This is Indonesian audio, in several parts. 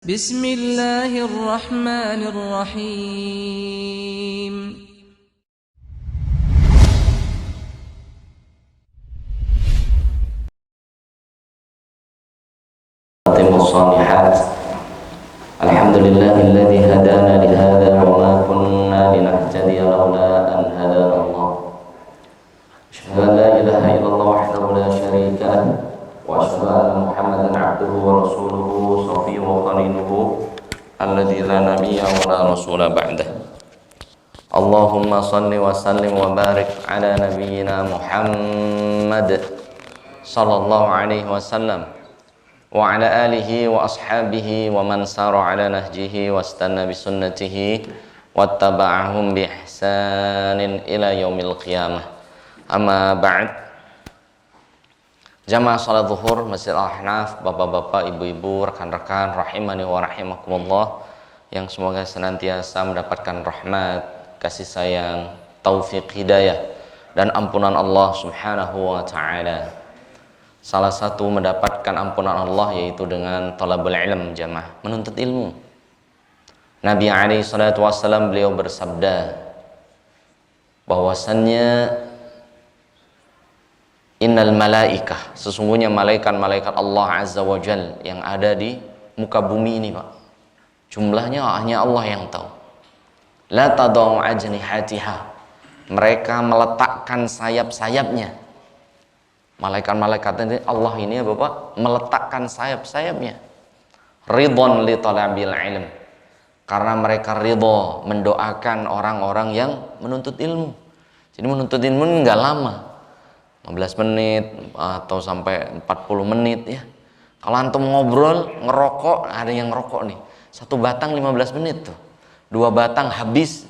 بسم الله الرحمن الرحيم الصالحات الحمد لله الذي هدانا لهذا وما كنا لنهتدي لولا أن هدانا الله أشهد أن لا إله إلا الله وحده لا شريك له وأشهد أن محمدا عبده ورسوله صفيه وخليله الذي لا نبي ولا رسول بعده اللهم صل وسلم وبارك على نبينا محمد صلى الله عليه وسلم wa ala alihi wa ashabihi wa man sara ala nahjihi wastanna bi sunnatihi wattaba'ahum bi ihsanin ila yaumil qiyamah. Amma ba'd. Jamaah salat zuhur Masjid Al-Ahnaf, bapak-bapak, ibu-ibu, rekan-rekan rahimani wa rahimakumullah, yang semoga senantiasa mendapatkan rahmat, kasih sayang, taufik hidayah dan ampunan Allah Subhanahu wa taala. Salah satu mendapatkan ampunan Allah yaitu dengan talabul ilm, jamaah, menuntut ilmu. Nabi alaihi salatu wassalam beliau bersabda bahwasannya innal malaikah, sesungguhnya malaikat-malaikat Allah azza wa jal yang ada di muka bumi ini, Pak, jumlahnya hanya Allah yang tahu. La tadau ajnihatiha, mereka meletakkan sayap-sayapnya. Malaikat-malaikat ini Allah ini ya Bapak meletakkan sayap-sayapnya ridhon li talabil ilm, karena mereka ridho mendoakan orang-orang yang menuntut ilmu. Jadi menuntut ilmu enggak lama, 15 menit atau sampai 40 menit ya. Kalau antum ngobrol, ngerokok, ada yang ngerokok nih, satu batang 15 menit tuh, 2 batang habis,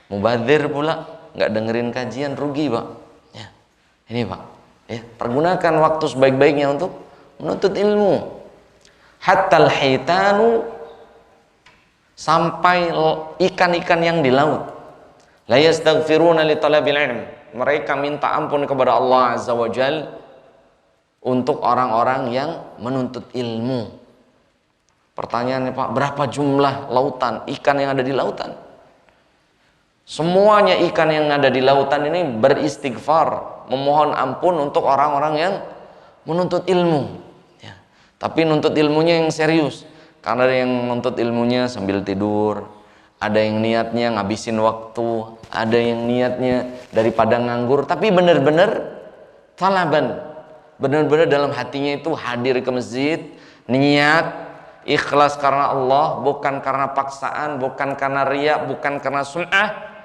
mubadzir pula, nggak dengerin kajian, rugi Pak ya. Ini Pak ya, pergunakan waktu sebaik-baiknya untuk menuntut ilmu. Hatta al-hitanu, sampai ikan-ikan yang di laut, la yastaghfiruna li talabil ilm, mereka minta ampun kepada Allah azza wa jal untuk orang-orang yang menuntut ilmu. Pertanyaannya, Pak, berapa jumlah lautan ikan yang ada di lautan? Semuanya ikan yang ada di lautan ini beristighfar, memohon ampun untuk orang-orang yang menuntut ilmu ya. Tapi nuntut ilmunya yang serius, karena ada yang menuntut ilmunya sambil tidur, ada yang niatnya ngabisin waktu, ada yang niatnya daripada nganggur, tapi benar-benar talaban, benar-benar dalam hatinya itu hadir ke masjid, niat ikhlas karena Allah, bukan karena paksaan, bukan karena riya, bukan karena sum'ah.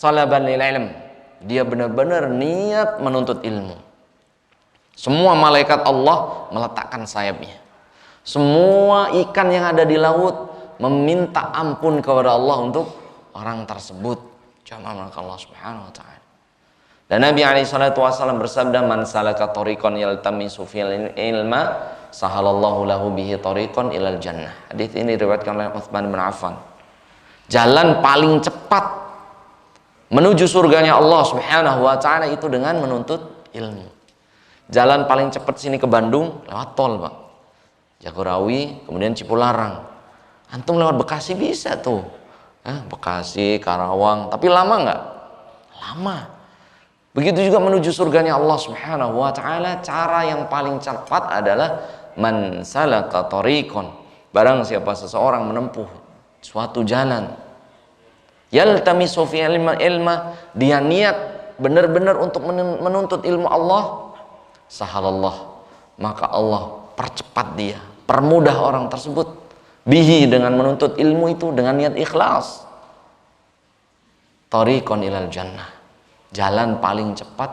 Talaban lil ilm, dia benar-benar niat menuntut ilmu. Semua malaikat Allah meletakkan sayapnya. Semua ikan yang ada di laut meminta ampun kepada Allah untuk orang tersebut. Jamaah Allah Subhanahu wa taala. Dan Nabi alaihi salatu wasallam bersabda, man salaka tariqan yaltamisu fil ilma sahalallahu lahu bihi tariqan ilal jannah. Hadis ini diriwayatkan oleh Utsman bin Affan. Jalan paling cepat menuju surganya Allah Subhanahu wa taala itu dengan menuntut ilmu. Jalan paling cepat sini ke Bandung lewat tol, Pak. Jagorawi, kemudian Cipularang. Antum lewat Bekasi bisa tuh. Bekasi, Karawang, tapi lama nggak? Lama. Begitu juga menuju surganya Allah Subhanahu wa taala, cara yang paling cepat adalah man salaka tariqan. Barang siapa seseorang menempuh suatu jalan, yaltamisu fi ilma, dia niat benar-benar untuk menuntut ilmu Allah, sahalallah, maka Allah percepat dia, permudah orang tersebut, bihi, dengan menuntut ilmu itu dengan niat ikhlas, tariqan ilal jannah, jalan paling cepat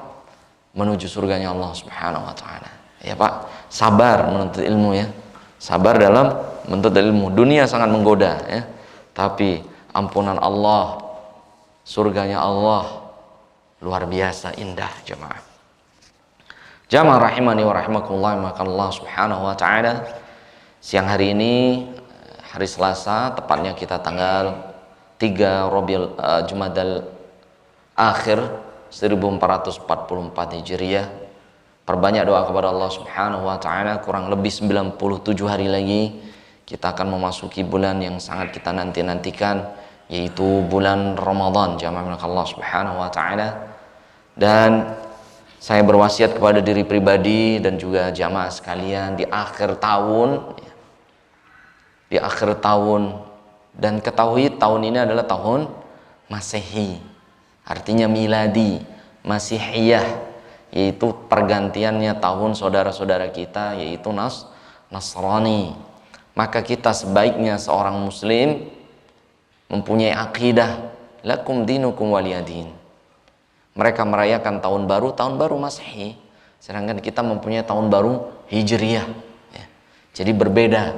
menuju surganya Allah Subhanahu wa taala. Ya Pak, sabar menuntut ilmu ya. Sabar dalam menuntut ilmu. Dunia sangat menggoda ya. Tapi ampunan Allah, surganya Allah luar biasa indah, jemaah. Jamaah rahimani wa rahimakumullah, maka Allah Subhanahu wa taala, siang hari ini hari Selasa, tepatnya kita tanggal 3 Jumadal Akhir 1444 Hijriah. Perbanyak doa kepada Allah Subhanahu wa taala, kurang lebih 97 hari lagi kita akan memasuki bulan yang sangat kita nanti-nantikan, yaitu bulan Ramadan, jamaah Allah Subhanahu wa taala. Dan saya berwasiat kepada diri pribadi dan juga jamaah sekalian di akhir tahun, dan ketahui tahun ini adalah tahun Masehi, artinya miladi, Masihiyah, yaitu pergantiannya tahun saudara-saudara kita, yaitu Nasrani. Maka kita sebaiknya seorang muslim mempunyai akidah lakum dinukum waliyadin. Mereka merayakan tahun baru Masehi, sedangkan kita mempunyai tahun baru Hijriyah, ya. Jadi berbeda.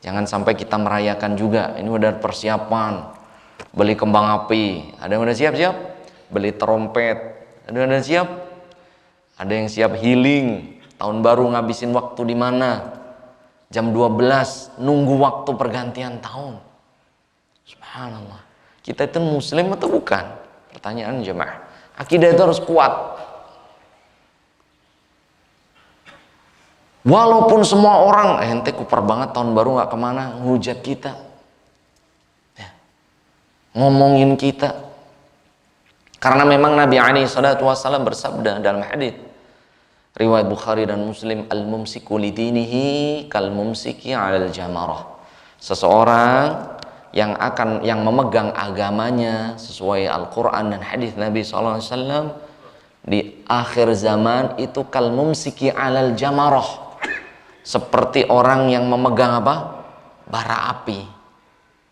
Jangan sampai kita merayakan juga. Ini udah persiapan beli kembang api, ada yang udah siap-siap, beli trompet, ada yang udah siap, ada yang siap healing. Tahun baru ngabisin waktu di mana? Jam 12 nunggu waktu pergantian tahun. Subhanallah. Kita itu muslim atau bukan? Pertanyaan jemaah. Akidah itu harus kuat. Walaupun semua orang ente kuper banget tahun baru nggak kemana, ngehujat kita, ya, ngomongin kita. Karena memang Nabi SAW bersabda dalam hadits riwayat Bukhari dan Muslim, al-mumsiku lidinihi kal mumsiki 'alal jamarah. Seseorang yang memegang agamanya sesuai Al-Quran dan hadis Nabi SAW di akhir zaman itu kal mumsiki 'alal jamarah, seperti orang yang memegang apa? Bara api.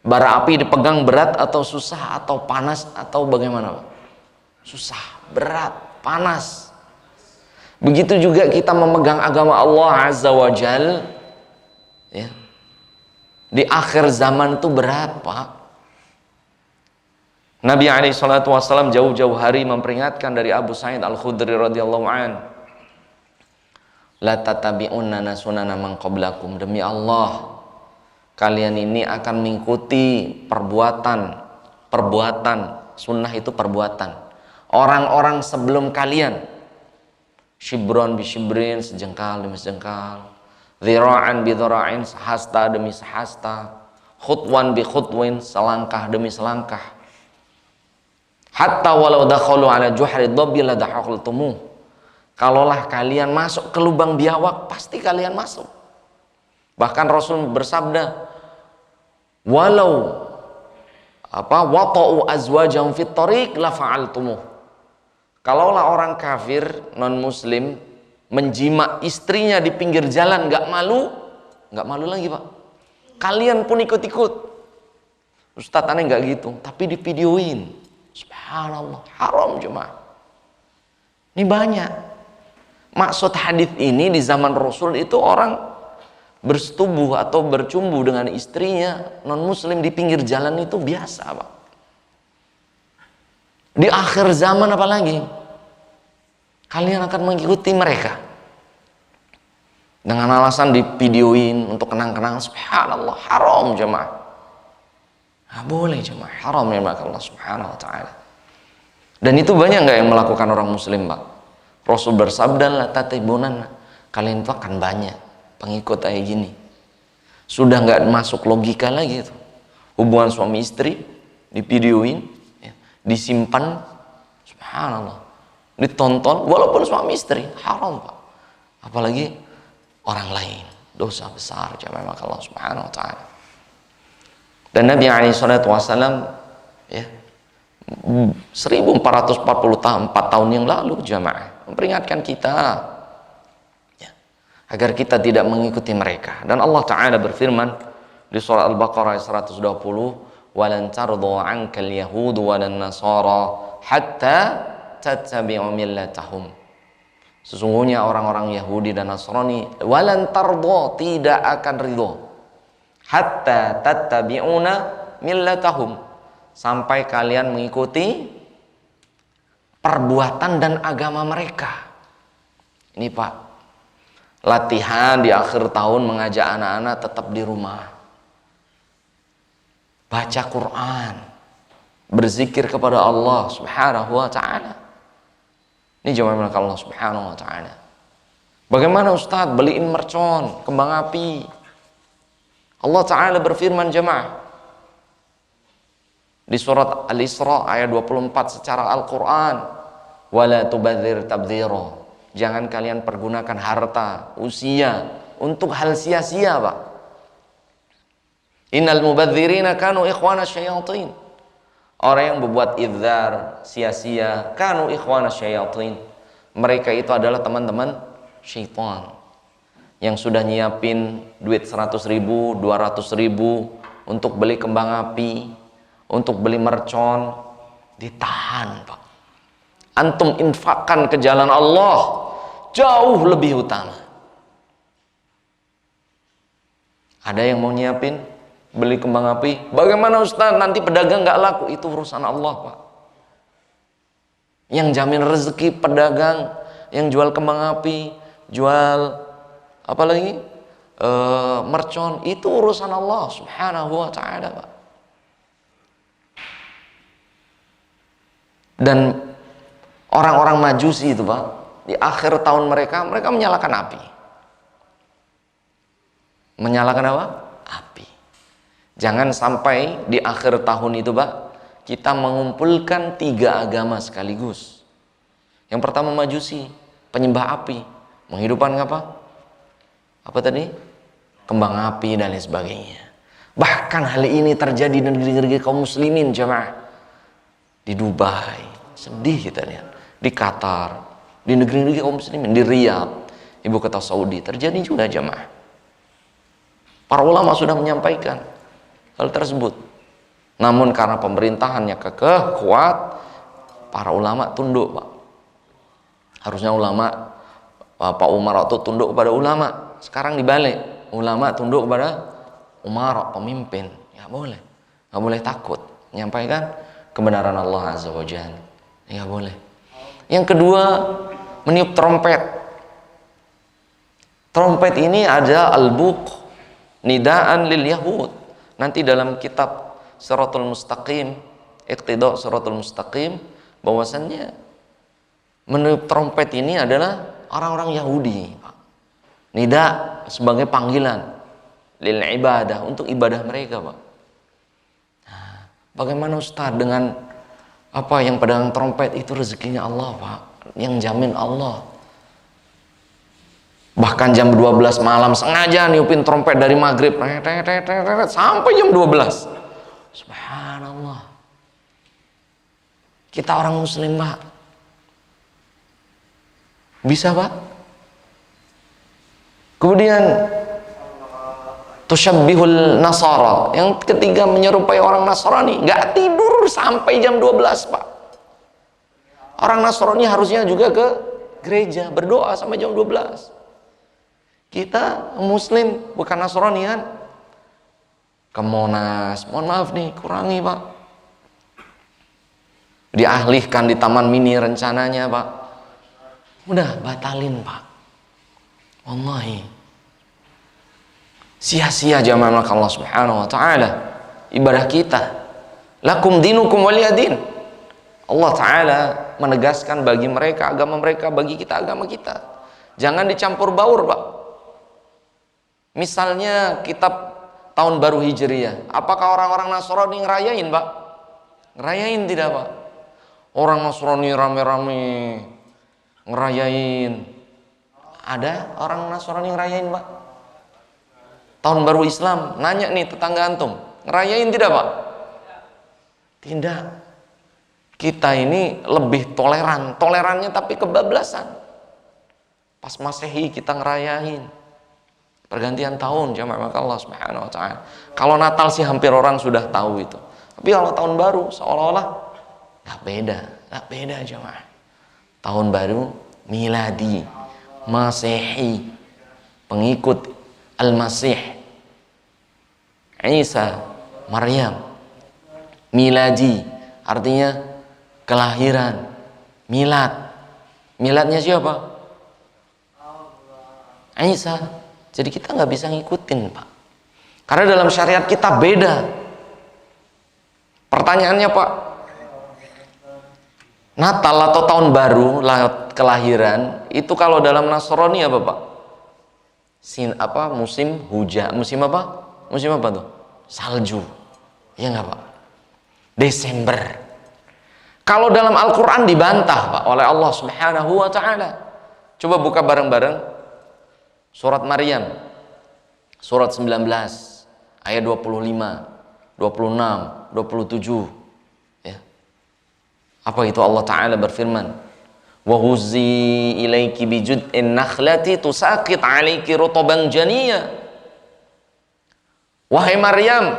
Bara api dipegang berat atau susah atau panas atau bagaimana, Pak? Susah, berat, panas. Begitu juga kita memegang agama Allah Azza wa Jal, ya. Di akhir zaman itu berat, Pak. Nabi SAW jauh-jauh hari memperingatkan dari Abu Sa'id Al-Khudri radhiyallahu an, la tatabi'unna sunana man qablakum. Demi Allah, kalian ini akan mengikuti perbuatan, sunnah itu perbuatan orang-orang sebelum kalian. Shibron bi shibrin, sejengkal demi sejengkal, dhira'an bi dhira'in, sehasta demi sehasta, khutwan bi khutwin, selangkah demi selangkah. Hatta walau dakhalu ala juhri dhabbi la dakhultumuh. Kalaulah kalian masuk ke lubang biawak, pasti kalian masuk. Bahkan Rasul bersabda, walau wata'u azwajahum fit tariq la fa'altumuh. Kalaulah orang kafir non muslim menjima istrinya di pinggir jalan, nggak malu lagi, Pak. Kalian pun ikut-ikut. Ustadz aneh nggak gitu, tapi divideoin. Subhanallah, haram jemaah. Ini banyak. Maksud hadis ini di zaman Rasul itu orang bersetubuh atau bercumbu dengan istrinya non muslim di pinggir jalan itu biasa, Pak. Di akhir zaman apalagi kalian akan mengikuti mereka dengan alasan divideoin untuk kenang-kenangan. Subhanallah, haram jemaah. Nah, boleh jemaah, haram ya Allah Subhanahu wa taala. Dan itu banyak nggak yang melakukan orang muslim, Pak? Rasul bersabda, la tatibunanna, kalian itu akan banyak pengikut kayak gini. Sudah nggak masuk logika lagi itu. Hubungan suami istri divideoin, ya, disimpan, subhanallah, ditonton walaupun suami istri, haram, Pak. Apalagi orang lain, dosa besar jamaah Allah Subhanahu wa taala. Dan Nabi SAW, ya, 1444 tahun yang lalu jamaah memperingatkan kita, ya, agar kita tidak mengikuti mereka. Dan Allah Ta'ala berfirman di surah Al-Baqarah 120, walan tardu ankal yahudu walan nasara hatta tattabi'u millatahum. Sesungguhnya orang-orang Yahudi dan Nasrani walan tardu, tidak akan ridho, hatta tattabi'una millatahum, sampai kalian mengikuti perbuatan dan agama mereka. Ini, Pak, latihan di akhir tahun mengajak anak-anak tetap di rumah, baca Quran, berzikir kepada Allah Subhanahu wa taala. Ini jamaah Allah Subhanahu wa taala. Bagaimana Ustadz beliin mercon, kembang api, Allah Ta'ala berfirman jemaah di surat Al-Isra ayat 24 secara Al-Quran, wala tubadzir tabdzira, jangan kalian pergunakan harta, usia untuk hal sia-sia, Pak. Innal mubadzirina kanu ikhwana syayatin, orang yang berbuat idzar, sia-sia, kanu ikhwana syayatin, mereka itu adalah teman-teman syaitan yang sudah nyiapin duit 100.000, 200.000 untuk beli kembang api, untuk beli mercon, ditahan, Pak. Antum infakkan ke jalan Allah jauh lebih utama. Ada yang mau nyiapin beli kembang api, bagaimana Ustaz nanti pedagang nggak laku? Itu urusan Allah, Pak. Yang jamin rezeki pedagang yang jual kembang api, jual apa lagi, mercon, itu urusan Allah Subhanahu wa Ta'ala, Pak. Dan orang-orang Majusi itu, Pak, di akhir tahun mereka menyalakan api. Menyalakan apa? Api. Jangan sampai di akhir tahun itu, Pak, kita mengumpulkan 3 agama sekaligus. Yang pertama Majusi, penyembah api, menghidupkan apa? Apa tadi? Kembang api dan lain sebagainya. Bahkan hal ini terjadi di negeri-negeri kaum muslimin, jemaah. Di Dubai, sedih kita lihat. Di Qatar, di negeri-negeri kaum muslimin, di Riyadh, ibu kota Saudi, terjadi juga, jemaah. Para ulama sudah menyampaikan hal tersebut. Namun karena pemerintahannya kekeh, kuat, para ulama tunduk, Pak. Harusnya ulama, Pak Umar waktu tunduk kepada ulama. Sekarang dibalik, ulama tunduk kepada Umar, pemimpin. Ya boleh, nggak boleh takut menyampaikan kebenaran Allah Azza wa Jalla. Ya boleh. Yang kedua, meniup trompet. Trompet ini ada al-buq, nidaan lil yahud. Nanti dalam kitab Shiratul Mustaqim, Iqtida Shiratul Mustaqim, bahwasannya meniup trompet ini adalah orang-orang Yahudi, Pak. Nida sebagai panggilan lil ibadah, untuk ibadah mereka, Pak. Nah, bagaimana Ustaz dengan apa yang pedagang trompet itu rezekinya Allah, Pak, yang jamin Allah. Bahkan jam 12 malam sengaja niupin trompet dari maghrib sampai jam 12. Subhanallah. Kita orang muslim, Pak, bisa, Pak? Kemudian tusyabbihul nasara, yang ketiga menyerupai orang Nasrani, nggak tidur sampai jam 12, Pak. Orang Nasrani harusnya juga ke gereja berdoa sampai jam 12. Kita muslim bukan Nasrani kan, ke Monas, mohon maaf nih, kurangi, Pak. Dialihkan di Taman Mini rencananya, Pak. Udah batalin, Pak. Wallahi sia-sia jamaah Allah Subhanahu wa Ta'ala ibadah kita. Lakum dinukum waliyadin. Allah Ta'ala menegaskan bagi mereka agama mereka, bagi kita agama kita. Jangan dicampur baur, Pak. Misalnya kitab tahun baru Hijriyah, apakah orang-orang Nasrani ngerayain, Pak? Ngerayain tidak, Pak? Orang Nasrani rame-rame ngerayain. Ada orang Nasrani ngerayain, Pak? Tahun baru Islam, nanya nih tetangga antum, ngerayain tidak, Pak? Tidak. Kita ini lebih toleran, tolerannya tapi kebablasan. Pas Masehi kita ngerayain pergantian tahun, jamaah Allah Subhanahu wa Ta'ala. Kalau Natal sih hampir orang sudah tahu itu. Tapi kalau tahun baru seolah-olah nggak beda jamaah. Tahun baru miladi, Masehi, pengikut Al-Masih, Isa, Maryam. Miladi artinya kelahiran, milad. Miladnya siapa? Isa. Jadi kita nggak bisa ngikutin, Pak. Karena dalam syariat kita beda. Pertanyaannya, Pak, Natal atau tahun baru, kelahiran, itu kalau dalam Nasrani apa, Pak? Musim hujan, musim apa? Musim apa tuh? Salju. Iya nggak Pak? Desember. Kalau dalam Al-Quran dibantah Pak oleh Allah Subhanahu wa Ta'ala. Coba buka bareng-bareng surat Maryam, surat 19 ayat 25, 26, 27 ya. Apa itu? Allah Ta'ala berfirman, wa huzzi ilaiki bijud'in nakhlati tusaqit 'alaiki rutaban janiyya. Wahai Maryam,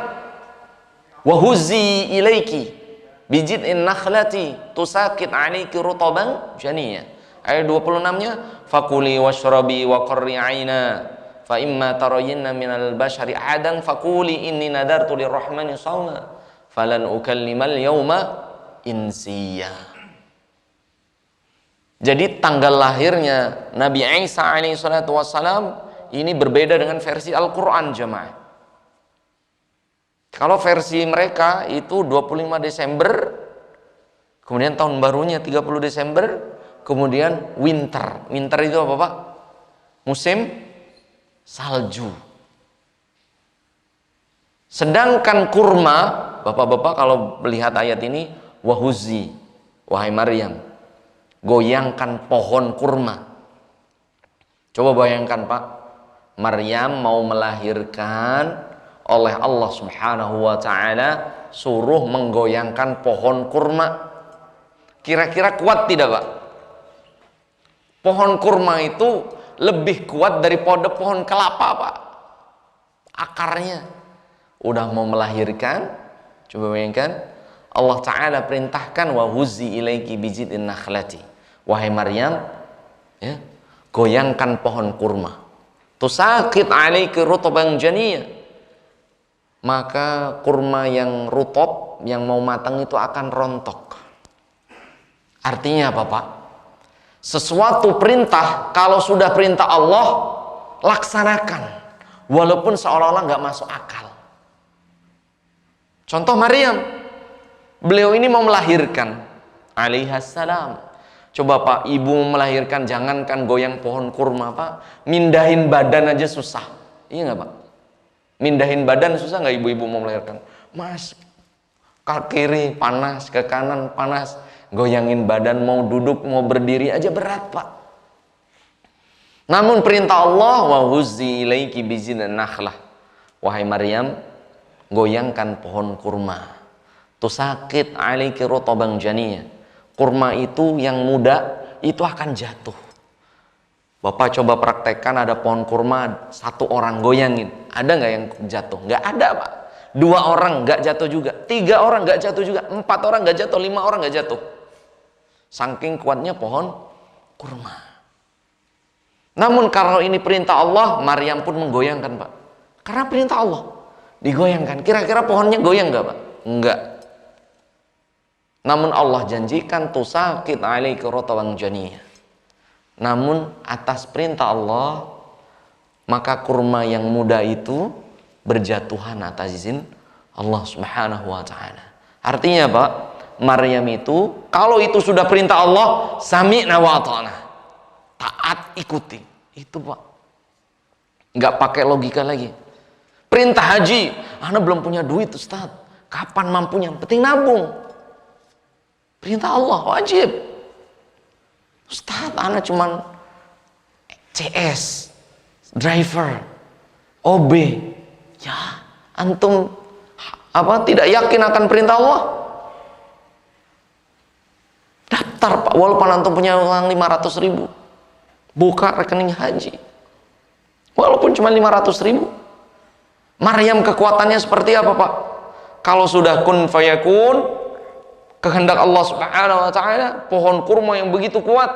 wa huzzi ilaiki bijid'in nakhlati tusaqit 'alaiki rutaban janiyya. Ayat 26-nya, fakuli washrabi wa qarri 'aina fa imma tarayinna minal bashari ahadan fakuli inni nadartu lirrahmani shawma falan ukallimal yawma insiya. Jadi tanggal lahirnya Nabi Isa alaihi salatu wassalam ini berbeda dengan versi Al-Quran jemaah. Kalau versi mereka itu 25 Desember, kemudian tahun barunya 30 Desember, kemudian winter. Winter itu apa Pak? Musim salju. Sedangkan kurma, bapak-bapak kalau melihat ayat ini, wahuzi, wahai Maryam, goyangkan pohon kurma. Coba bayangkan Pak, Maryam mau melahirkan, oleh Allah Subhanahu wa Ta'ala suruh menggoyangkan pohon kurma. Kira-kira kuat tidak Pak? Pohon kurma itu lebih kuat daripada pohon kelapa Pak. Akarnya udah mau melahirkan. Coba bayangkan, Allah Ta'ala perintahkan wa huzzi ilaiki bijid'in nakhlati. Wahai Maryam, ya, goyangkan pohon kurma. Tusaqit 'alaiki rutban janiyya. Maka kurma yang rutop, yang mau matang itu akan rontok. Artinya apa Pak? Sesuatu perintah, kalau sudah perintah Allah, laksanakan. Walaupun seolah-olah nggak masuk akal. Contoh Maryam, beliau ini mau melahirkan, alaihassalam. Coba Pak, ibu mau melahirkan, jangankan goyang pohon kurma Pak, mindahin badan aja susah. Iya nggak Pak? Mindahin badan susah nggak ibu-ibu mau melahirkan? Mas, ke kiri panas, ke kanan panas. Goyangin badan, mau duduk, mau berdiri aja berat Pak. Namun perintah Allah, wa huzzi ilaiki bijid'in nakhlah. Wahai Maryam, goyangkan pohon kurma. Tusaqit 'alaiki rutban janiyya. Kurma itu yang muda itu akan jatuh. Bapak coba praktekkan, ada pohon kurma, satu orang goyangin, ada nggak yang jatuh? Nggak ada Pak. 2 orang nggak jatuh juga, 3 orang nggak jatuh juga, 4 orang nggak jatuh, 5 orang nggak jatuh. Saking kuatnya pohon kurma. Namun kalau ini perintah Allah, Maryam pun menggoyangkan Pak. Karena perintah Allah, digoyangkan. Kira-kira pohonnya goyang nggak Pak? Enggak. Namun Allah janjikan tusaqit 'alaiki rutban janiyya. Namun atas perintah Allah, maka kurma yang muda itu berjatuhan atas izin Allah Subhanahu wa Ta'ala. Artinya Pak, Maryam itu, kalau itu sudah perintah Allah, sami'na wa ata'na, taat ikuti. Itu Pak, nggak pakai logika lagi. Perintah haji, ana belum punya duit Ustaz, kapan mampunya? Penting nabung. Perintah Allah wajib. Ustaz, ana cuman CS, driver, OB. Ya, antum tidak yakin akan perintah Allah? Daftar Pak, walaupun antum punya uang 500.000, buka rekening haji. Walaupun cuma 500.000. Maryam kekuatannya seperti apa Pak? Kalau sudah kun fayakun, kehendak Allah Subhanahu wa Ta'ala, pohon kurma yang begitu kuat,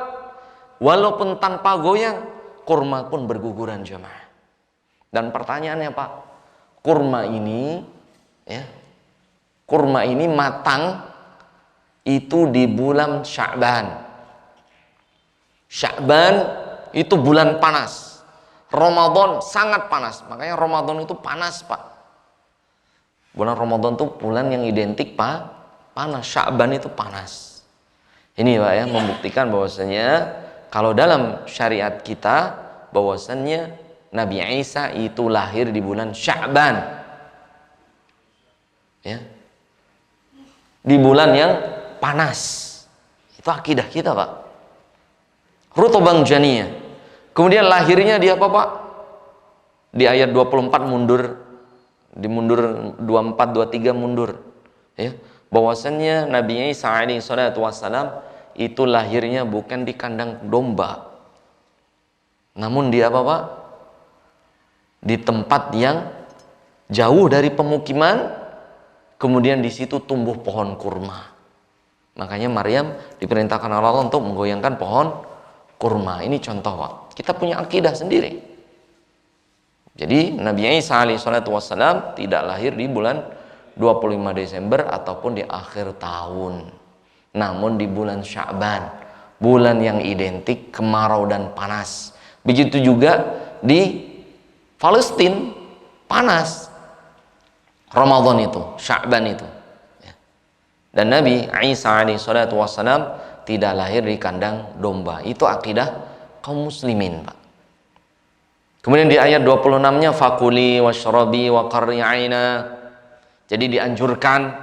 walaupun tanpa goyang, kurma pun berguguran jemaah. Dan pertanyaannya Pak, kurma ini matang itu di bulan Sya'ban. Sya'ban itu bulan panas. Ramadan sangat panas. Makanya Ramadan itu panas Pak. Bulan Ramadan itu bulan yang identik Pak, panas. Sya'ban itu panas. Ini Pak ya, membuktikan bahwasanya kalau dalam syariat kita, bahwasanya Nabi Isa itu lahir di bulan Sya'ban. ya, di bulan yang panas. Itu akidah kita, Pak. Rutubang janiyah. Kemudian lahirnya di apa, Pak? Di ayat 24 mundur, dimundur 24 23 mundur. Ya, bahwasannya Nabi Isa alaihi salatu wassalam itu lahirnya bukan di kandang domba. Namun di apa, Pak? Di tempat yang jauh dari pemukiman, kemudian di situ tumbuh pohon kurma. Makanya Maryam diperintahkan Allah untuk menggoyangkan pohon kurma. Ini contoh, Pak. Kita punya akidah sendiri. Jadi Nabi Isa alaihissalatu wassalam tidak lahir di bulan 25 Desember ataupun di akhir tahun. Namun di bulan Sya'ban, bulan yang identik kemarau dan panas. Begitu juga di Palestina, panas. Ramadan itu, Sya'ban itu. Dan Nabi Isa alaihissalatu wassalam tidak lahir di kandang domba. Itu akidah kaum muslimin, Pak. Kemudian di ayat 26-nya fakuli washrabi wa qarri aina. Jadi dianjurkan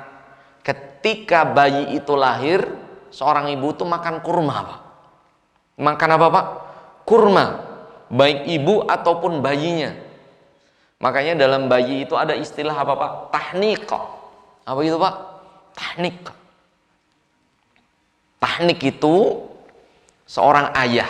ketika bayi itu lahir, seorang ibu itu makan kurma, Pak. Makan apa, Pak? Kurma. Baik ibu ataupun bayinya. Makanya dalam bayi itu ada istilah apa, Pak? Tahniq. Apa itu, Pak? Tahnik. Tahnik itu seorang ayah.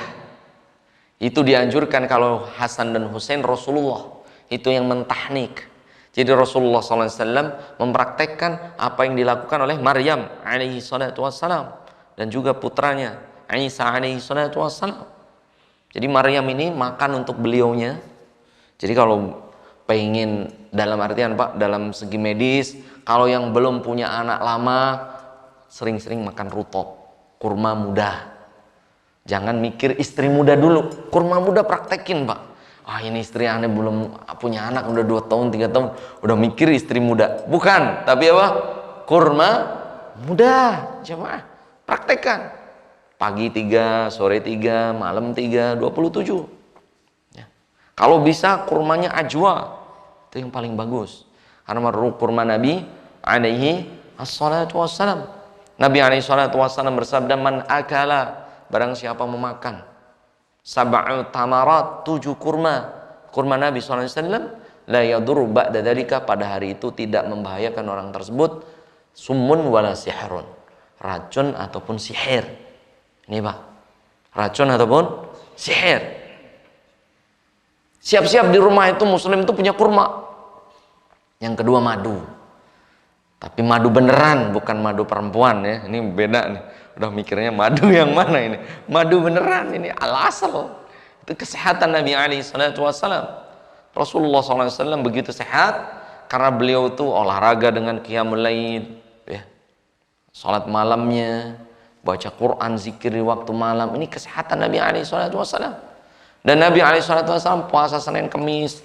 Itu dianjurkan kalau Hasan dan Husain, Rasulullah itu yang mentahnik. Jadi Rasulullah SAW mempraktekkan apa yang dilakukan oleh Maryam alaihi salatu wassalam dan juga putranya Isa alaihi salatu wassalam. Jadi Maryam ini makan untuk beliaunya. Jadi kalau pengen, dalam artian, Pak, dalam segi medis, kalau yang belum punya anak lama, sering-sering makan rutop, kurma muda. Jangan mikir istri muda dulu, kurma muda praktekin, Pak. Ini istri aneh belum punya anak, udah 2 tahun, 3 tahun, udah mikir istri muda. Bukan, tapi apa? Kurma muda, jemaah. Praktekkan. Pagi 3, sore 3, malam 3, 27. Ya. Kalau bisa kurmanya ajwa, itu yang paling bagus. Karena kurma Nabi alaihi assalatu wassalam. Nabi alaihi salatu wassalam bersabda, man akala, barang siapa memakan sab'u tamarat, 7 kurma Nabi SAW, la yadur ba'da dzalika, pada hari itu tidak membahayakan orang tersebut, summun wala sihrun, racun ataupun sihir. Ini, Pak, racun ataupun sihir. Siap-siap di rumah itu muslim itu punya kurma. Yang kedua madu. Tapi madu beneran, bukan madu perempuan, ya. Ini beda nih. Udah mikirnya madu yang mana ini? Madu beneran, ini al-asal. Itu kesehatan Nabi alaihi salatu wassalam. Rasulullah SAW begitu sehat karena beliau itu olahraga dengan qiyamul lail, ya. Salat malamnya, baca Quran, zikir di waktu malam. Ini kesehatan Nabi alaihi salatu wassalam. Dan Nabi alaihi salatu wassalam puasa Senin Kamis.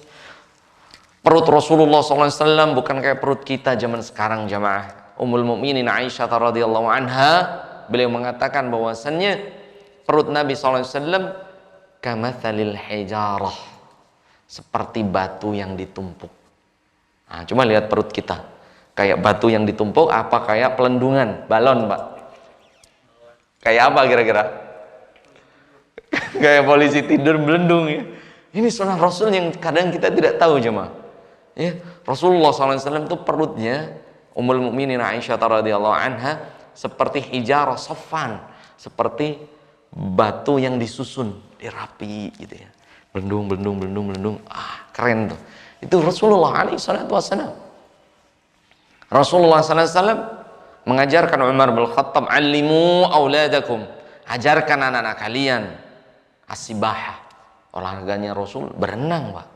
Perut Rasulullah SAW bukan kayak perut kita zaman sekarang, jamaah. Ummul Mukminin Aisyah radhiyallahu anha, beliau mengatakan bahwasannya perut Nabi SAW kamathalil hijarah, seperti batu yang ditumpuk. Nah, cuma lihat perut kita, kayak batu yang ditumpuk apa kayak pelendungan balon, Pak? Kayak apa kira-kira? Kayak polisi tidur melendung, ya. Ini sunnah Rasul yang kadang kita tidak tahu, jemaah. Ya, Rasulullah SAW itu perutnya Ummul Mukminin Aisyah radhiyallahu anha seperti hijarah safan, seperti batu yang disusun, dirapi gitu, ya. Belendung. Keren tuh. Itu Rasulullah alaihi salatu wassalam. Rasulullah SAW mengajarkan Umar bin Khattab, "Allimu auladakum." Ajarkan anak-anak kalian as-sibahah. Olahraganya Rasul berenang, Pak.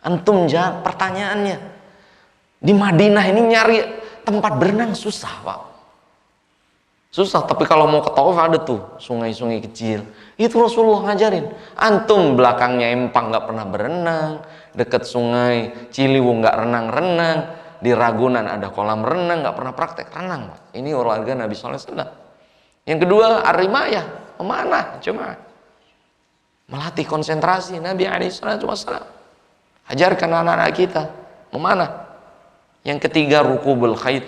Antum jawab pertanyaannya. Di Madinah ini nyari tempat berenang susah, Pak. Susah, tapi kalau mau ke Tauf ada tuh sungai-sungai kecil. Itu Rasulullah ngajarin. Antum belakangnya empang nggak pernah berenang, dekat sungai Ciliwung nggak renang-renang, di Ragunan ada kolam renang nggak pernah praktek renang, Pak. Ini olahraga Nabi SAW. Yang kedua, ar-rimayah, memanah, cuma melatih konsentrasi. Nabi alaihi salatu wassalam ajarkan anak-anak kita memanah. Yang ketiga rukubul khail.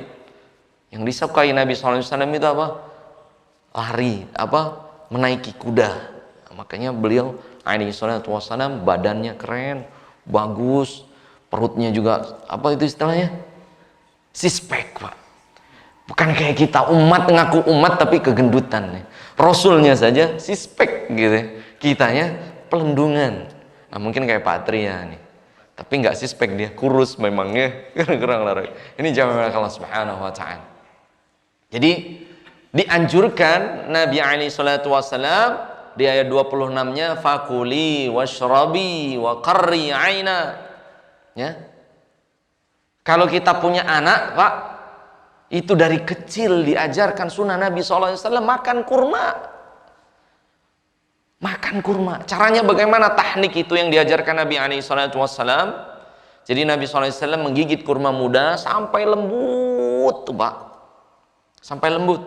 Yang disukai Nabi SAW itu apa? Lari, menaiki kuda. Nah, makanya beliau alaihi salatu wassalam badannya keren, bagus, perutnya juga itu istilahnya? Sispek, Pak. Bukan kayak kita umat ngaku umat tapi kegendutan. Rasulnya saja sispek gitu. Kitanya pelendungan. Nah, mungkin kayak Pak Tria nih. Tapi nggak sispek, dia kurus memangnya. Kurang lari. Ini jamaah Allah Subhanahu wa taala. Jadi dianjurkan Nabi alaihi salatu wasallam di ayat 26-nya fakuli washrabi wa qarri aina. Ya. Kalau kita punya anak, Pak, itu dari kecil diajarkan sunnah Nabi SAW makan kurma. Makan kurma. Caranya bagaimana? Tahnik itu yang diajarkan Nabi SAW. Jadi Nabi SAW menggigit kurma muda sampai lembut tuh, Pak. Sampai lembut.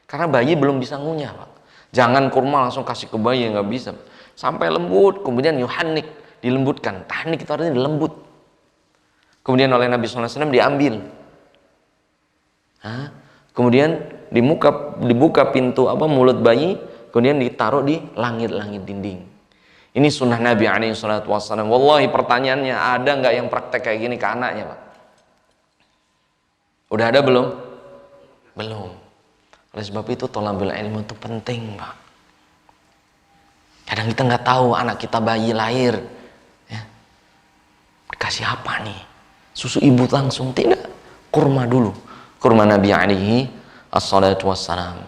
Karena bayi belum bisa ngunyah, Pak. Jangan kurma langsung kasih ke bayi, nggak bisa. Sampai lembut, kemudian yuhannik, dilembutkan. Tahnik itu artinya dilembut. Kemudian oleh Nabi SAW diambil. Kemudian dibuka pintu mulut bayi, kemudian ditaruh di langit-langit dinding. Ini sunnah Nabi SAW. Wallahi pertanyaannya, ada nggak yang praktek kayak gini ke anaknya, Pak? Udah ada belum? Belum. Oleh sebab itu thalabul ilmu itu penting, Pak. Kadang kita nggak tahu anak kita bayi lahir, ya, dikasih apa nih? Susu ibu langsung? Tidak. Kurma dulu. Kurma Nabi alaihi assalatu wassalam.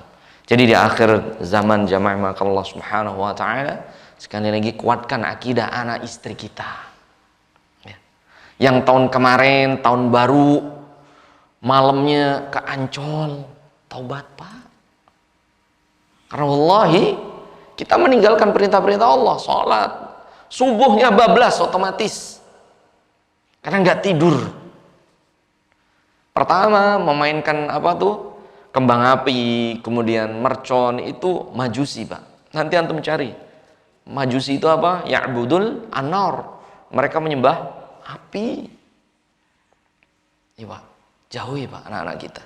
Jadi di akhir zaman jamaah Allah Subhanahu wa taala, sekali lagi kuatkan akidah anak istri kita. Ya. Yang tahun kemarin, tahun baru, malamnya ke Ancol, taubat, Pak. Karena wallahi kita meninggalkan perintah-perintah Allah, sholat, subuhnya bablas otomatis. Karena nggak tidur. Pertama memainkan kembang api, kemudian mercon, itu majusi, Pak. Nanti antum cari. Majusi itu apa? Ya'budul an-nar. Mereka menyembah api. Iya, Pak. Jauhi, Pak, anak-anak kita.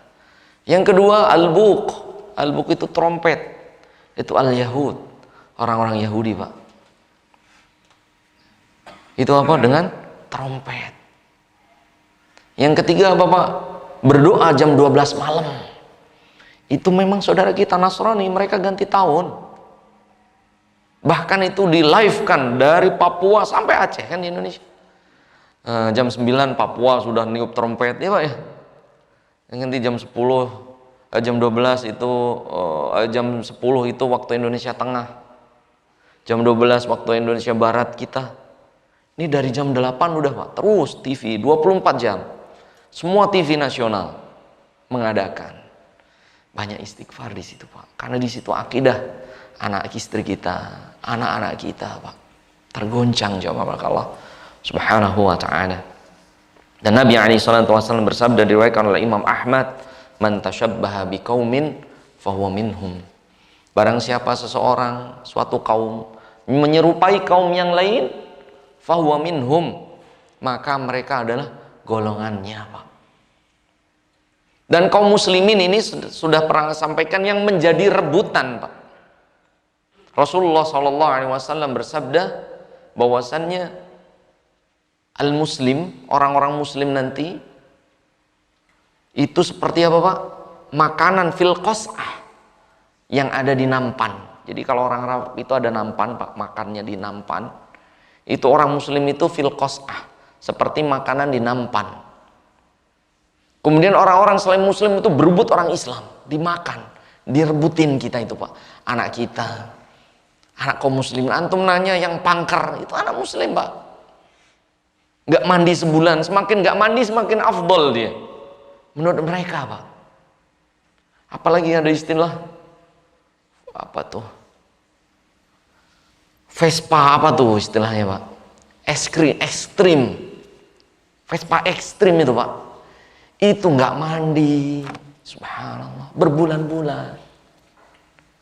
Yang kedua al-buq. Al-buq itu trompet. Itu al-yahud. Orang-orang Yahudi, Pak. Itu apa? Dengan trompet. Yang ketiga apa, Pak? Berdoa jam 12 malam. Itu memang saudara kita Nasrani, mereka ganti tahun. Bahkan itu di live kan dari Papua sampai Aceh kan di Indonesia. Jam 9 Papua sudah niup trompet, ya, Pak, ya. Yang nanti jam 10, jam 12 itu, jam 10 itu waktu Indonesia Tengah. Jam 12 waktu Indonesia Barat kita. Ini dari jam 8 udah, Pak. Terus TV 24 jam. Semua TV nasional mengadakan. Banyak istighfar di situ, Pak. Karena di situ akidah anak istri kita, anak-anak kita, Pak, tergoncang jamaah Allah Subhanahu wa taala. Dan Nabi alaihi salatu wasallam bersabda, diriwayatkan oleh Imam Ahmad, "Man tashabbaha biqaumin fahuwa minhum." Barang siapa seseorang, suatu kaum menyerupai kaum yang lain, fahuwa minhum, maka mereka adalah golongannya, Pak. Dan kaum muslimin ini sudah pernah sampaikan yang menjadi rebutan, Pak. Rasulullah SAW bersabda bahwasannya al-muslim, orang-orang muslim nanti itu seperti apa, Pak? Makanan fil qas'ah yang ada di nampan. Jadi kalau orang Arab itu ada nampan, Pak, makannya di nampan. Itu orang muslim itu fil qas'ah, seperti makanan di nampan. Kemudian orang-orang selain muslim itu berebut orang Islam, dimakan, direbutin kita itu, Pak. Anak kita, anak kaum muslim. Antum nanya yang pangker, itu anak muslim, Pak. Nggak mandi sebulan, semakin nggak mandi semakin afdol dia. Menurut mereka, Pak. Apalagi ada istilah, apa tuh? Vespa apa tuh istilahnya, Pak? Ekstrim. Vespa ekstrim itu, Pak. Itu nggak mandi, subhanallah, berbulan-bulan.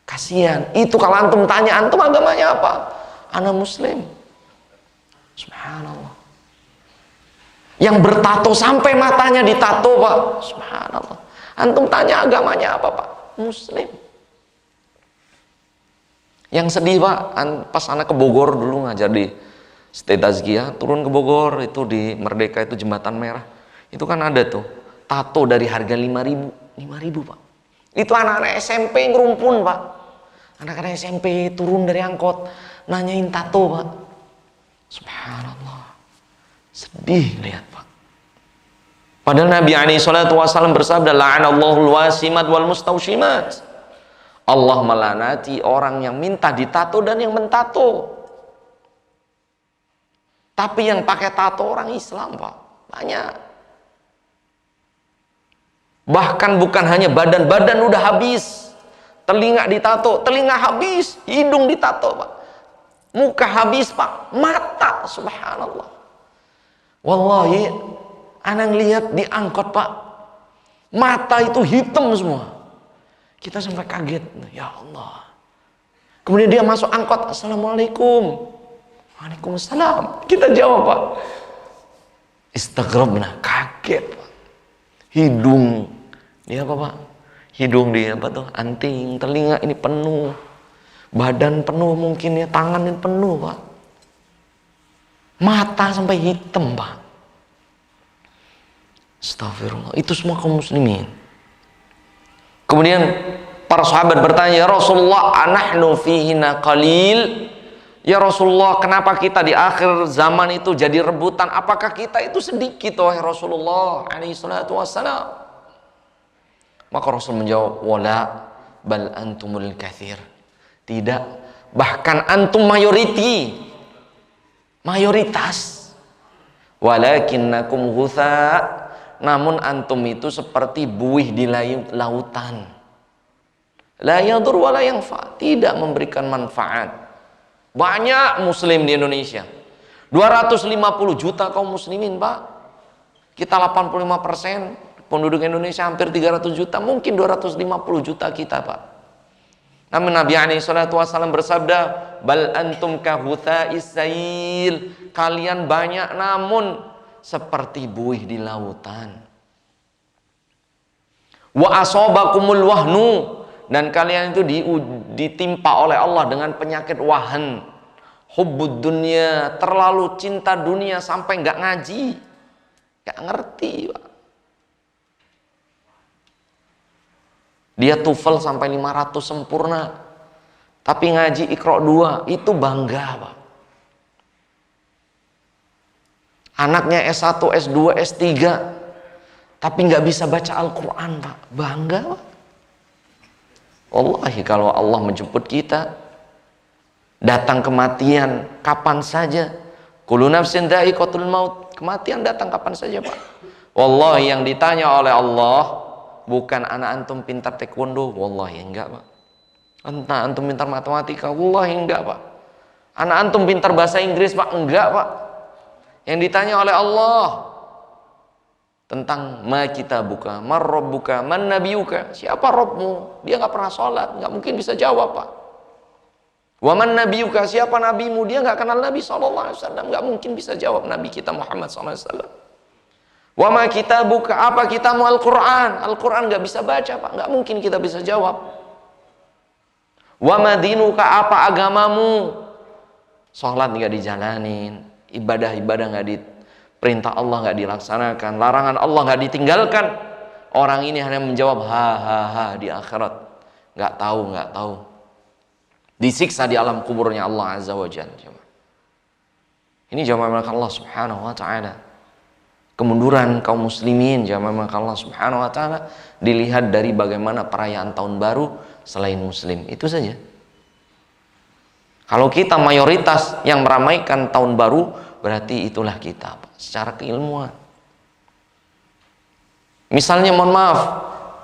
Kasihan. Itu kalau antum tanya, antum agamanya apa? Anak muslim. Subhanallah. Yang bertato sampai matanya ditato, Pak. Subhanallah. Antum tanya agamanya apa, Pak? Muslim. Yang sedih, Pak, pas anak ke Bogor dulu ngajar di State Tazkiyah, turun ke Bogor itu di Merdeka itu Jembatan Merah. Itu kan ada tuh tato dari harga 5.000, Pak. Itu anak-anak SMP ngerumpun, Pak. Anak-anak SMP turun dari angkot nanyain tato, Pak. Subhanallah. Sedih lihat, Pak. Padahal Nabi SAW bersabda, la'anallahul wasimat wal mustawshimat. Allah melanati orang yang minta ditato dan yang mentato. Tapi yang pakai tato orang Islam, Pak, banyak. Bahkan bukan hanya badan udah habis. Telinga ditato, telinga habis, hidung ditato, Pak. Muka habis, Pak, mata, subhanallah. Wallahi, anak lihat di angkot, Pak, mata itu hitam semua. Kita sampai kaget, ya Allah. Kemudian dia masuk angkot, assalamualaikum. Waalaikumsalam. Kita jawab, Pak. Istaghrabna, kaget, Pak. Hidung, dia apa, Pak? Hidung dia apa tuh? Anting, telinga ini penuh. Badan penuh mungkin ya, tangan ini penuh, Pak. Mata sampai hitam, Pak. Astagfirullah. Itu semua kaum muslimin. Kemudian para sahabat bertanya, ya Rasulullah, anahnu fihina qalil? Ya Rasulullah, kenapa kita di akhir zaman itu jadi rebutan? Apakah kita itu sedikit, wahai Rasulullah alaihi salatu wassalam? Maka Rasul menjawab, wala bal antumul kathir. Tidak, bahkan antum mayoritas. Walakinnakum ghutha, namun antum itu seperti buih di lautan. La yadur wa la yanfa, tidak memberikan manfaat. Banyak muslim di Indonesia. 250 juta kaum muslimin, Pak. Kita 85%, penduduk Indonesia hampir 300 juta, mungkin 250 juta kita, Pak. Namun Nabi SAW bersabda, bal antum kahutha'is sail. Kalian banyak namun seperti buih di lautan. Wa asobakumul wahnu, dan kalian itu ditimpa oleh Allah dengan penyakit wahan, hubbud dunya, terlalu cinta dunia sampai nggak ngaji, nggak ngerti, Pak. Dia TOEFL sampai 500 sempurna, tapi ngaji Iqra 2 itu bangga, Pak. Anaknya S1, S2, S3, tapi nggak bisa baca Al-Quran, Pak. Bangga, Pak. Wallahi kalau Allah menjemput kita, datang kematian kapan saja. Kullu nafsin dha'iqatul maut. Kematian datang kapan saja, Pak. Wallahi yang ditanya oleh Allah bukan anak antum pintar taekwondo, wallahi enggak, Pak. Anak antum pintar matematika, wallahi enggak, Pak. Anak antum pintar bahasa Inggris, Pak, enggak, Pak. Yang ditanya oleh Allah tentang ma kita buka, man rabbuka, man nabiyuka, siapa Rabbmu? Dia nggak pernah sholat, nggak mungkin bisa jawab, Pak. Wa man nabiyuka, siapa nabimu? Dia nggak kenal Nabi SAW, nggak mungkin bisa jawab Nabi kita Muhammad SAW. Wa ma kita buka, apa kitamu? Al-Quran. Al-Quran nggak bisa baca, Pak, nggak mungkin kita bisa jawab. Wa ma dinuka, apa agamamu? Sholat nggak dijalanin, ibadah nggak perintah Allah nggak dilaksanakan, larangan Allah nggak ditinggalkan. Orang ini hanya menjawab ha di akhirat, nggak tahu. Disiksa di alam kuburnya Allah Azza wa Jalla. Ini jamaah Allah Subhanahu wa taala. Kemunduran kaum muslimin jamaah Allah Subhanahu wa taala dilihat dari bagaimana perayaan tahun baru selain muslim. Itu saja. Kalau kita mayoritas yang meramaikan tahun baru, berarti itulah kita, Pak, secara keilmuan. Misalnya, mohon maaf,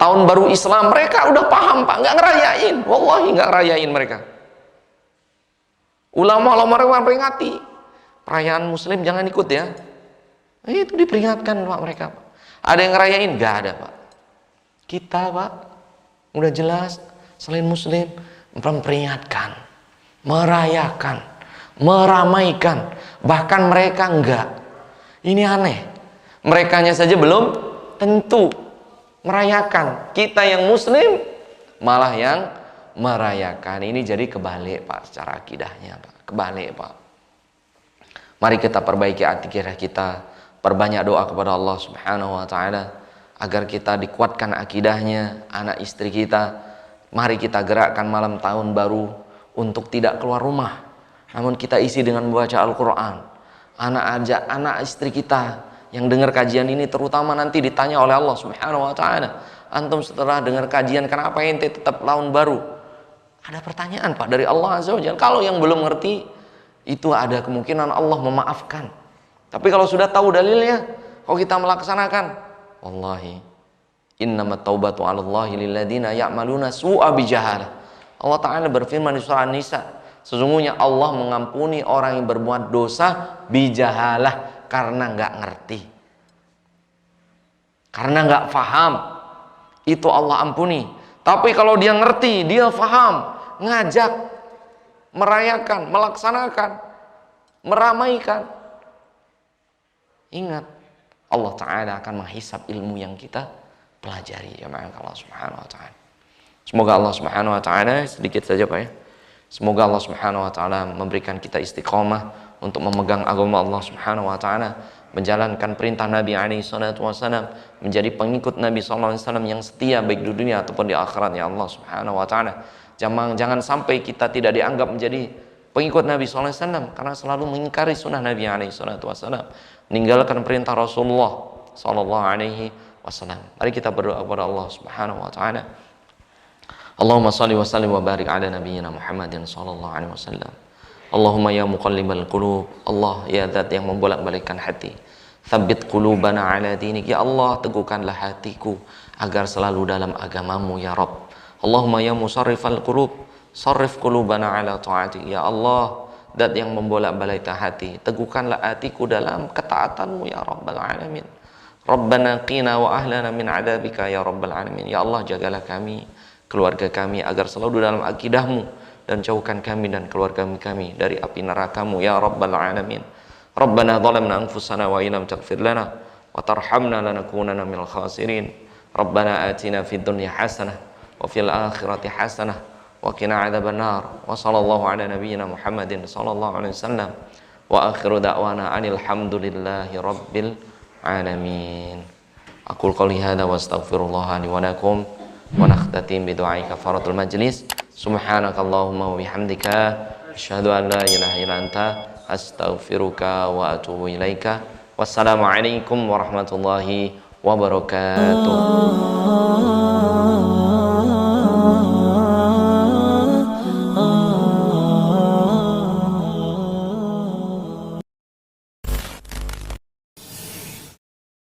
tahun baru Islam, mereka udah paham, Pak, nggak ngerayain, wallahi nggak ngerayain mereka. Ulama-ulama mereka peringati, perayaan Muslim jangan ikut ya. Itu diperingatkan, Pak, mereka. Ada yang ngerayain? Nggak ada, Pak. Kita, Pak, udah jelas selain Muslim memperingatkan, merayakan, meramaikan. Bahkan mereka enggak. Ini aneh. Merekanya saja belum tentu merayakan. Kita yang muslim malah yang merayakan. Ini jadi kebalik Pak, secara akidahnya Pak. Kebalik Pak. Mari kita perbaiki akidah kita, perbanyak doa kepada Allah Subhanahu wa taala agar kita dikuatkan akidahnya, anak istri kita. Mari kita gerakkan malam tahun baru untuk tidak keluar rumah, namun kita isi dengan membaca Al-Quran. Anak istri kita yang dengar kajian ini terutama nanti ditanya oleh Allah Subhanahu wa taala, antum setelah dengar kajian kenapa ente tetap tahun baru? Ada pertanyaan Pak dari Allah Azza wa Jalla. Kalau yang belum ngerti, itu ada kemungkinan Allah memaafkan. Tapi kalau sudah tahu dalilnya, kalau kita melaksanakan, wallahi innamat taubatu 'alallahi lilladzina ya'maluna su'a bijahalah. Allah Ta'ala berfirman di surah An-Nisa, sesungguhnya Allah mengampuni orang yang berbuat dosa bijahalah, karena nggak ngerti, karena nggak faham, itu Allah ampuni. Tapi kalau dia ngerti, dia faham, ngajak, merayakan, melaksanakan, meramaikan, ingat Allah Ta'ala akan menghisab ilmu yang kita pelajari ya Allah Subhanahu wa taala. Semoga Allah Subhanahu wa taala, sedikit saja Pak ya, semoga Allah Subhanahu wa taala memberikan kita istiqomah untuk memegang agama Allah Subhanahu wa taala, menjalankan perintah Nabi alaihi salatu wasallam, menjadi pengikut Nabi sallallahu alaihi wasallam yang setia baik di dunia ataupun di akhirat ya Allah Subhanahu wa taala. Jangan sampai kita tidak dianggap menjadi pengikut Nabi sallallahu alaihi wasallam karena selalu mengingkari sunnah Nabi alaihi salatu wasallam, meninggalkan perintah Rasulullah sallallahu alaihi wasallam. Mari kita berdoa kepada Allah Subhanahu wa taala. Allahumma shalli wa sallim wa barik ala nabiyyina Muhammadin sallallahu alaihi wasallam. Allahumma ya muqallibal qulub, Allah ya zat yang membolak-balikkan hati, tsabbit qulubana ala dinik, ya Allah teguhkanlah hatiku agar selalu dalam agamamu ya Rabb. Allahumma ya musarrifal qulub, sarrif qulubana ala ta'atik, ya Allah zat yang membolak-balikkan hati, teguhkanlah hatiku dalam ketaatanmu ya Rabbal alamin. Rabbana qina wa ahlana min adabika ya Rabbal alamin. Ya Allah jagalah kami, keluarga kami agar selalu dalam akidahmu, dan jauhkan kami dan keluarga kami dari api nerakamu ya Rabbal alamin. Rabbana zalamna anfusana wa illam taghfir lana wa tarhamna lanakunanna minal khasirin. Rabbana atina fid dunya hasanah wa fil akhirati hasanah wa qina adzabannar. Wa sallallahu ala nabiyyina Muhammadin sallallahu alaihi wasallam. Wa akhiru da'wana anil hamdulillahi rabbil alamin. Aqul qouli hadza wa astaghfirullah li wa lakum wa nakhtatim bi du'ai kafaratul majlis. Subhanakallahumma wa bihamdika asyhadu an la ilaha illa anta astaghfiruka wa atubu ilaika. Wassalamu alaikum warahmatullahi wabarakatuh.